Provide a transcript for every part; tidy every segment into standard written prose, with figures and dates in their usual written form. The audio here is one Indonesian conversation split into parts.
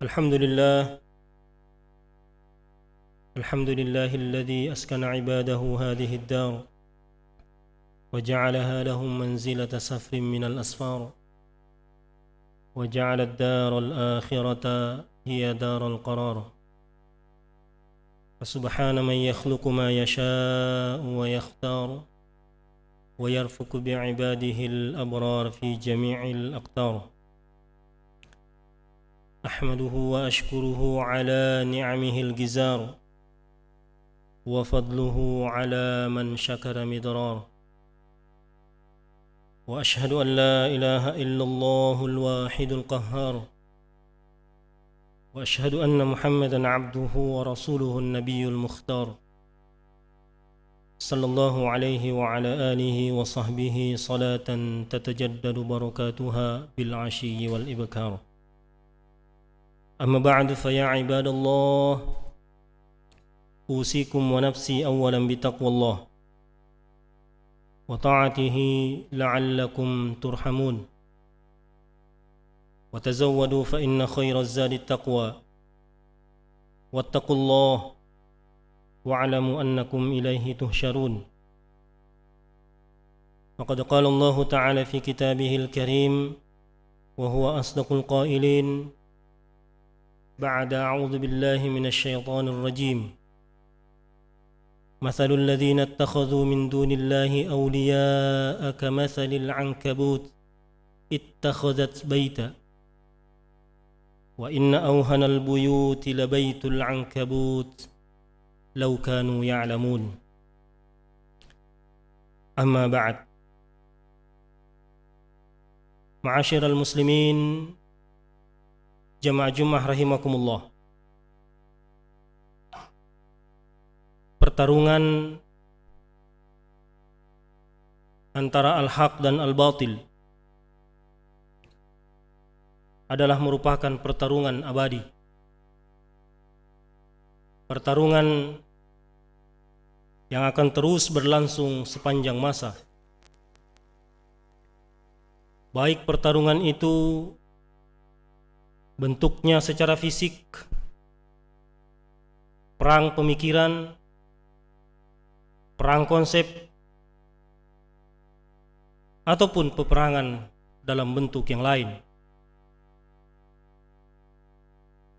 الحمد لله الذي أسكن عباده هذه الدار وجعلها لهم منزلة سفر من الأسفار وجعل الدار الآخرة هي دار القرار فسبحان من يخلق ما يشاء ويختار ويرفق بعباده الأبرار في جميع الأقطار أحمده وأشكره على نعمه الجزار وفضله على من شكر مضرار وأشهد أن لا إله إلا الله الواحد القهار وأشهد أن محمدًا عبده ورسوله النبي المختار صلى الله عليه وعلى آله وصحبه صلاة تتجدد بركاتها بالعشي والإبكار أما بعد فيا عباد الله أوصيكم ونفسي أولا بتقوى الله وطاعته لعلكم ترحمون وتزودوا فإن خير الزاد التقوى واتقوا الله واعلموا أنكم إليه تهشرون وقد قال الله تعالى في كتابه الكريم وهو أصدق القائلين بعد أعوذ بالله من الشيطان الرجيم مثل الذين اتخذوا من دون الله أولياء كمثل العنكبوت اتخذت بيتا وإن أوهن البيوت لبيت العنكبوت لو كانوا يعلمون أما بعد معاشر المسلمين jamaah Jumat rahimakumullah. Pertarungan antara al-haq dan al-batil adalah merupakan pertarungan abadi. Pertarungan yang akan terus berlangsung sepanjang masa. Baik pertarungan itu bentuknya secara fisik, perang pemikiran, perang konsep, ataupun peperangan dalam bentuk yang lain.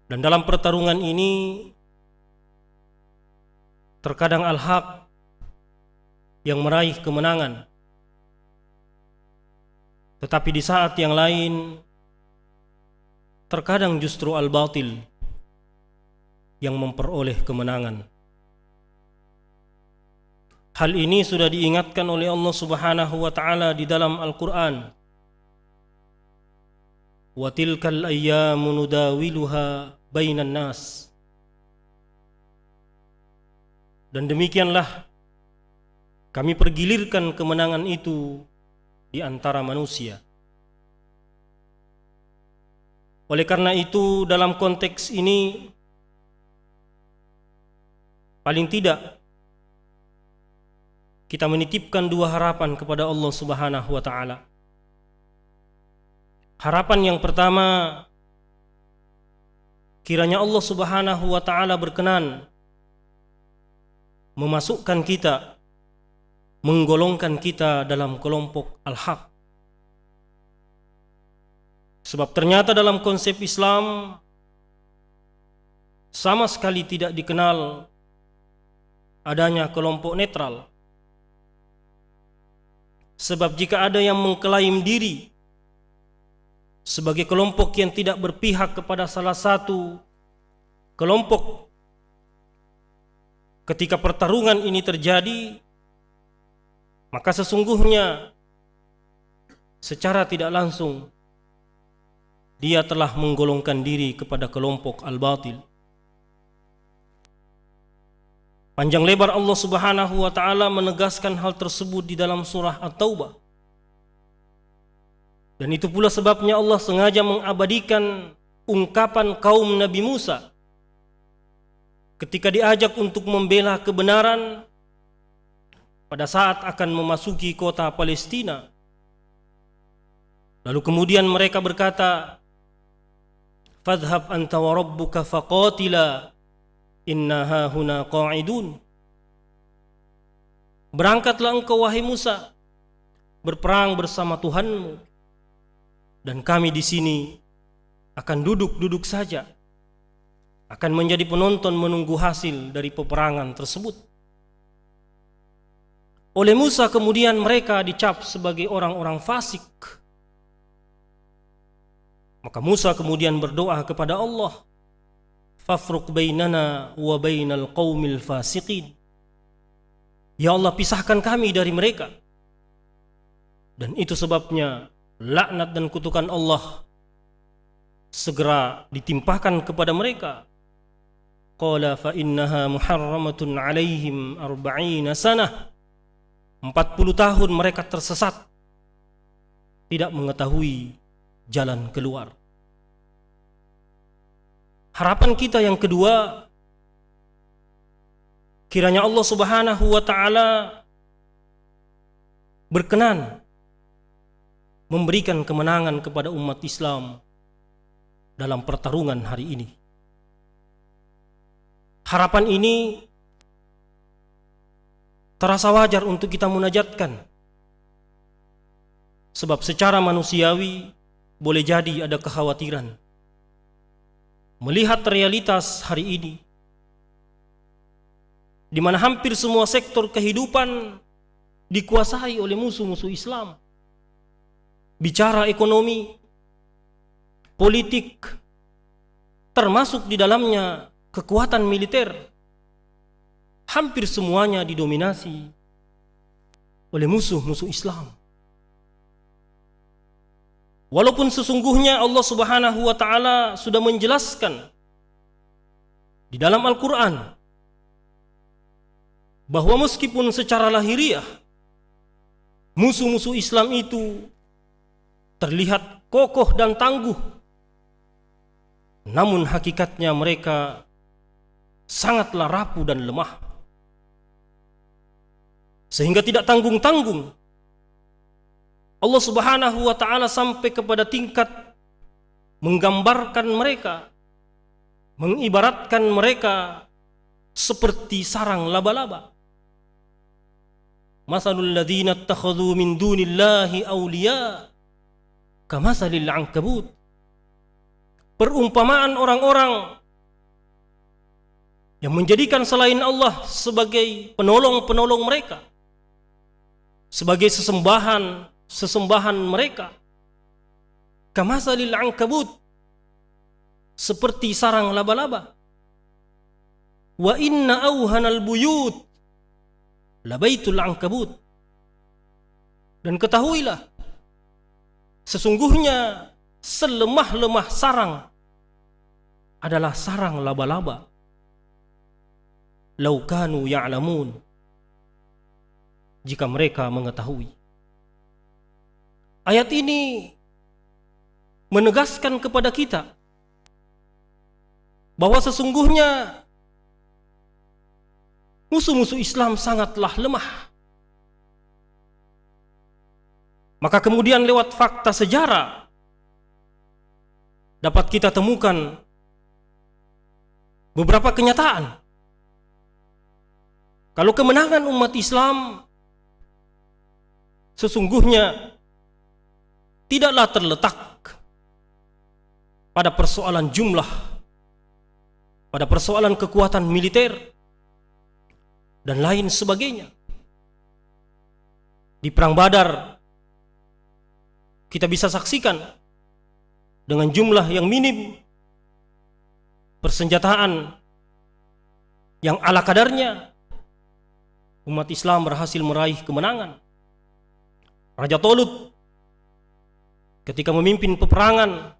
Dan dalam pertarungan ini terkadang al-haq yang meraih kemenangan, tetapi di saat yang lain terkadang justru al-batil yang memperoleh kemenangan. Hal ini sudah diingatkan oleh Allah Subhanahu wa taala di dalam Al-Qur'an. Wa tilkal ayyamu nudawiluha bainan nas. Dan demikianlah kami pergilirkan kemenangan itu di antara manusia. Oleh karena itu dalam konteks ini paling tidak kita menitipkan dua harapan kepada Allah Subhanahu wa taala. Harapan yang pertama, kiranya Allah Subhanahu wa taala berkenan memasukkan kita, menggolongkan kita dalam kelompok al-haq. Sebab ternyata dalam konsep Islam sama sekali tidak dikenal adanya kelompok netral. Sebab jika ada yang mengklaim diri sebagai kelompok yang tidak berpihak kepada salah satu kelompok, ketika pertarungan ini terjadi, maka sesungguhnya secara tidak langsung dia telah menggolongkan diri kepada kelompok al-batil. Panjang lebar Allah Subhanahu wa taala menegaskan hal tersebut di dalam surah At-Taubah. Dan itu pula sebabnya Allah sengaja mengabadikan ungkapan kaum Nabi Musa ketika diajak untuk membela kebenaran pada saat akan memasuki kota Palestina. Lalu kemudian mereka berkata, fadhhab anta wa rabbuka faqatila inna hahuna qa'idun. Berangkatlah engkau wahai Musa, berperang bersama Tuhanmu, dan kami di sini akan duduk-duduk saja, akan menjadi penonton menunggu hasil dari peperangan tersebut. Oleh Musa kemudian mereka dicap sebagai orang-orang fasik. Maka Musa kemudian berdoa kepada Allah, fafruq bainana wa bainal qaumil fasiqin. Ya Allah, pisahkan kami dari mereka. Dan itu sebabnya laknat dan kutukan Allah segera ditimpakan kepada mereka. Qala fa innaha muharramatun alaihim 40 sanah. 40 tahun mereka tersesat, tidak mengetahui jalan keluar. Harapan kita yang kedua, kiranya Allah Subhanahu wa ta'ala berkenan memberikan kemenangan kepada umat Islam dalam pertarungan hari ini. Harapan ini terasa wajar untuk kita munajatkan, sebab secara manusiawi boleh jadi ada kekhawatiran melihat realitas hari ini, di mana hampir semua sektor kehidupan dikuasai oleh musuh-musuh Islam. Bicara ekonomi, politik, termasuk di dalamnya kekuatan militer, hampir semuanya didominasi oleh musuh-musuh Islam. Walaupun sesungguhnya Allah Subhanahu wa ta'ala sudah menjelaskan di dalam Al-Quran bahwa meskipun secara lahiriah musuh-musuh Islam itu terlihat kokoh dan tangguh, namun hakikatnya mereka sangatlah rapuh dan lemah, sehingga tidak tanggung-tanggung Allah Subhanahu wa ta'ala sampai kepada tingkat menggambarkan mereka, mengibaratkan mereka seperti sarang laba-laba. Masalul ladzina ittakhadhu min dunillahi awliya kamasalil ankabut. Perumpamaan orang-orang yang menjadikan selain Allah sebagai penolong-penolong mereka, sebagai sesembahan mereka, kamasalil ankabut, seperti sarang laba-laba. Wa inna awhanal buyut labaitul ankabut. Dan ketahuilah, sesungguhnya selemah-lemah sarang adalah sarang laba-laba. Lau kanu ya'lamun, jika mereka mengetahui. Ayat ini menegaskan kepada kita bahwa sesungguhnya musuh-musuh Islam sangatlah lemah. Maka kemudian lewat fakta sejarah dapat kita temukan beberapa kenyataan kalau kemenangan umat Islam sesungguhnya tidaklah terletak pada persoalan jumlah, pada persoalan kekuatan militer dan lain sebagainya. Di Perang Badar kita bisa saksikan dengan jumlah yang minim, persenjataan yang ala kadarnya, umat Islam berhasil meraih kemenangan. Raja Tolut ketika memimpin peperangan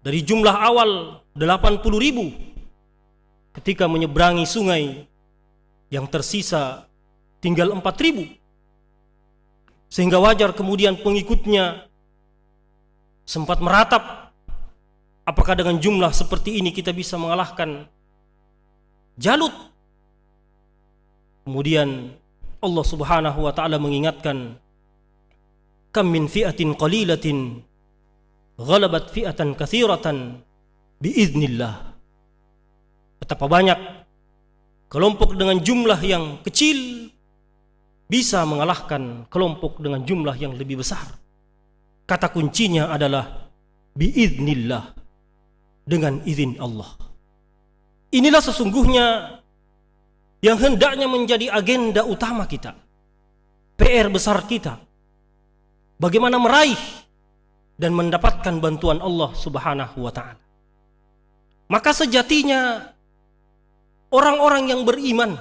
dari jumlah awal 80.000, ketika menyeberangi sungai yang tersisa tinggal 4.000, sehingga wajar kemudian pengikutnya sempat meratap, apakah dengan jumlah seperti ini kita bisa mengalahkan Jalut? Kemudian Allah Subhanahu wa ta'ala mengingatkan, kam min fi'atin qalilatin ghalabat fi'atan katsiratan biiznillah. Betapa banyak kelompok dengan jumlah yang kecil bisa mengalahkan kelompok dengan jumlah yang lebih besar. Kata kuncinya adalah biiznillah, dengan izin Allah. Inilah sesungguhnya yang hendaknya menjadi agenda utama kita, PR besar kita, bagaimana meraih dan mendapatkan bantuan Allah Subhanahu wa ta'ala. Maka sejatinya orang-orang yang beriman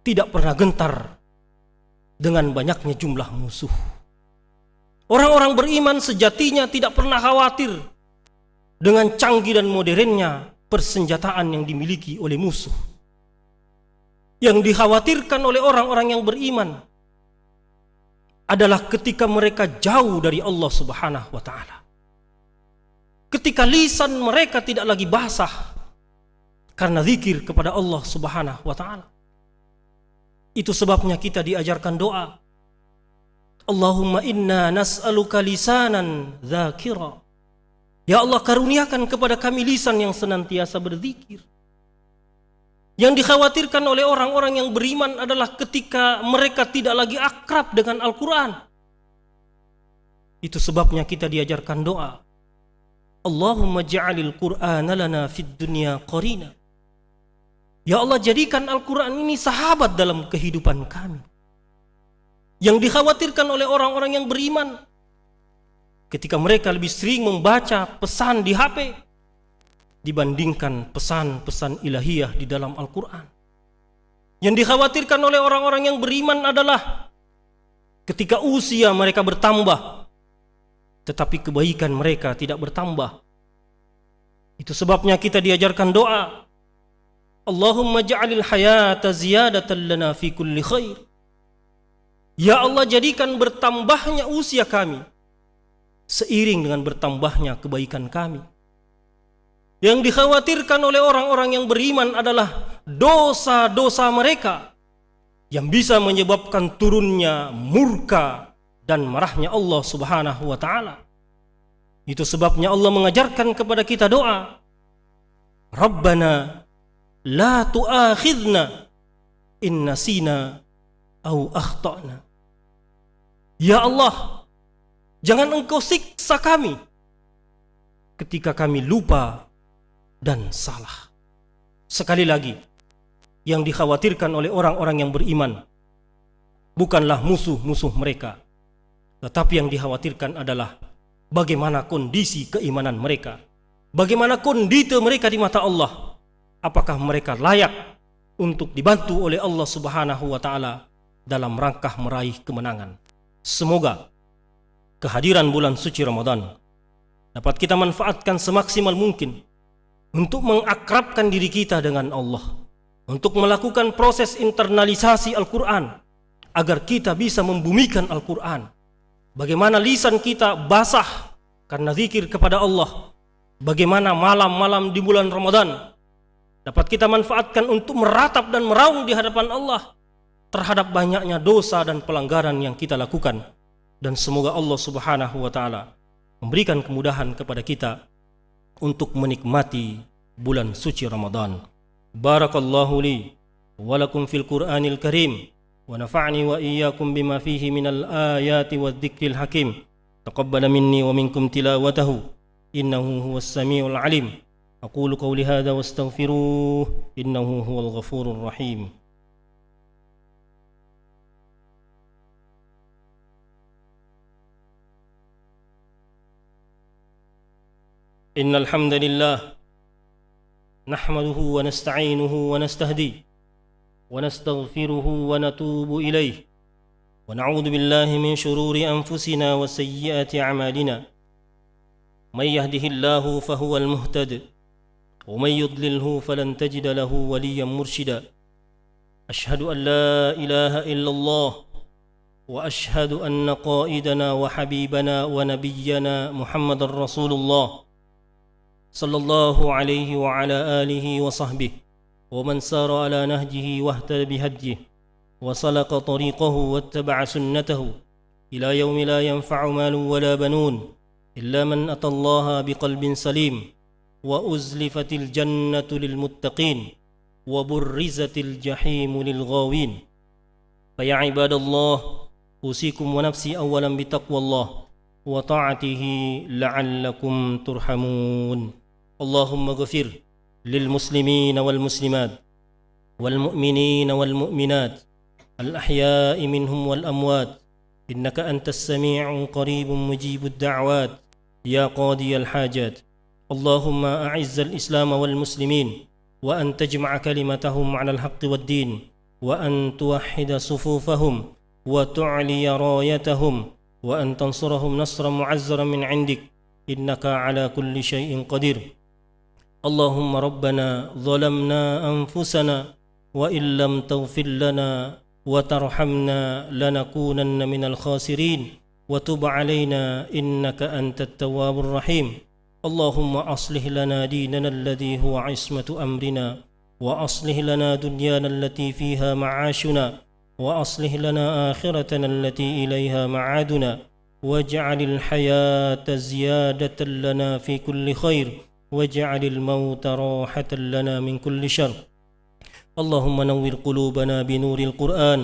tidak pernah gentar dengan banyaknya jumlah musuh. Orang-orang beriman sejatinya tidak pernah khawatir dengan canggih dan modernnya persenjataan yang dimiliki oleh musuh. Yang dikhawatirkan oleh orang-orang yang beriman adalah ketika mereka jauh dari Allah Subhanahu wa ta'ala. Ketika lisan mereka tidak lagi basah karena zikir kepada Allah Subhanahu wa ta'ala. Itu sebabnya kita diajarkan doa. Allahumma inna nas'aluka lisanan dzakira. Ya Allah, karuniakan kepada kami lisan yang senantiasa berzikir. Yang dikhawatirkan oleh orang-orang yang beriman adalah ketika mereka tidak lagi akrab dengan Al-Quran. Itu sebabnya kita diajarkan doa. Allahumma ja'alil Qur'ana lana fid dunya qarina. Ya Allah, jadikan Al-Quran ini sahabat dalam kehidupan kami. Yang dikhawatirkan oleh orang-orang yang beriman, ketika mereka lebih sering membaca pesan di HP dibandingkan pesan-pesan ilahiyah di dalam Al-Quran. Yang dikhawatirkan oleh orang-orang yang beriman adalah ketika usia mereka bertambah, tetapi kebaikan mereka tidak bertambah. Itu sebabnya kita diajarkan doa. Allahumma ja'alil hayata ziyadatan lana fi kulli khair. Ya Allah, jadikan bertambahnya usia kami seiring dengan bertambahnya kebaikan kami. Yang dikhawatirkan oleh orang-orang yang beriman adalah dosa-dosa mereka yang bisa menyebabkan turunnya murka dan marahnya Allah Subhanahu wa ta'ala. Itu sebabnya Allah mengajarkan kepada kita doa. Rabbana la tu'akhidna in nasina au akhtana. Ya Allah, jangan engkau siksa kami ketika kami lupa dan salah. Sekali lagi, yang dikhawatirkan oleh orang-orang yang beriman bukanlah musuh-musuh mereka, tetapi yang dikhawatirkan adalah bagaimana kondisi keimanan mereka, bagaimana kondisi mereka di mata Allah. Apakah mereka layak untuk dibantu oleh Allah Subhanahu wa ta'ala dalam rangka meraih kemenangan. Semoga kehadiran bulan suci Ramadan dapat kita manfaatkan semaksimal mungkin untuk mengakrabkan diri kita dengan Allah, untuk melakukan proses internalisasi Al-Quran agar kita bisa membumikan Al-Quran. Bagaimana lisan kita basah karena zikir kepada Allah, bagaimana malam-malam di bulan Ramadan dapat kita manfaatkan untuk meratap dan meraung di hadapan Allah terhadap banyaknya dosa dan pelanggaran yang kita lakukan. Dan semoga Allah Subhanahu wa ta'ala memberikan kemudahan kepada kita untuk menikmati bulan suci Ramadan. Barakallahu li wa lakum fil Qur'anil Karim wa nafa'ni wa iyyakum bima fihi minal ayati wadh-dhikril hakim. Taqabbala minni wa minkum tilawatahu innahu huwas samiul alim. أقول قولي هذا واستغفروه إنه هو الغفور الرحيم. إن الحمد لله نحمده ونستعينه ونستهديه ونستغفره ونتوب إليه ونعوذ بالله من شرور أنفسنا وسيئات أعمالنا. من يهده الله فهو المهتد ومن يضلله فلن تجد له وليا مرشدا. أشهد أن لا إله إلا الله وأشهد أن قائدنا وحبيبنا ونبينا محمد رسول الله صلى الله عليه وعلى آله وصحبه ومن سار على نهجه واهتدى بهديه وسلك طريقه واتبع سنته إلى يوم لا ينفع مال ولا بنون إلا من أتى الله بقلب سليم وأزلفت الجنة للمتقين وبرزت الجحيم للغاوين. فيا عباد الله، أوصيكم ونفسي أولا بتقوى الله وطاعته لعلكم ترحمون. اللهم اغفر للمسلمين والمسلمات والمؤمنين والمؤمنات الأحياء منهم والأموات، إنك أنت السميع قريب مجيب الدعوات يا قاضي الحاجات. اللهم أعز الإسلام والمسلمين، وأن تجمع كلمتهم على الحق والدين، وأن توحد صفوفهم وتعلي رايتهم، وأن تنصرهم نصرا معزرا من عندك، إنك على كل شيء قدير. اللهم ربنا ظلمنا أنفسنا، وإن لم تغفر لنا وترحمنا لنكونن من الخاسرين، وتب علينا إنك أنت التواب الرحيم. اللهم أصلح لنا ديننا الذي هو عصمة أمرنا، وأصلح لنا دنيانا التي فيها معاشنا، وأصلح لنا آخرتنا التي إليها معادنا، واجعل الحياة زيادة لنا في كل خير، واجعل الموت راحة لنا من كل شر. اللهم نور قلوبنا بنور القرآن،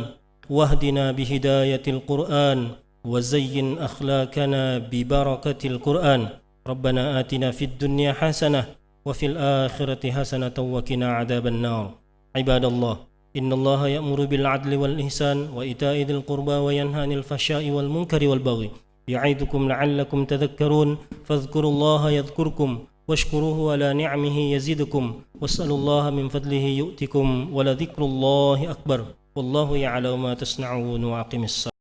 واهدنا بهداية القرآن، وزين أخلاقنا ببركة القرآن. ربنا آتنا في الدنيا حسنة وفي الآخرة حسنة وقنا عذاب النار. عباد الله، إن الله يأمر بالعدل والإحسان وإيتاء ذي القربى وينهى عن الفحشاء والمنكر والبغي، يعظكم لعلكم تذكرون. فاذكروا الله يذكركم، واشكروه على نعمه يزدكم، واسألوا الله من فضله يؤتكم، ولذكر الله أكبر، والله يعلم ما تصنعون. وأقم الصلاة.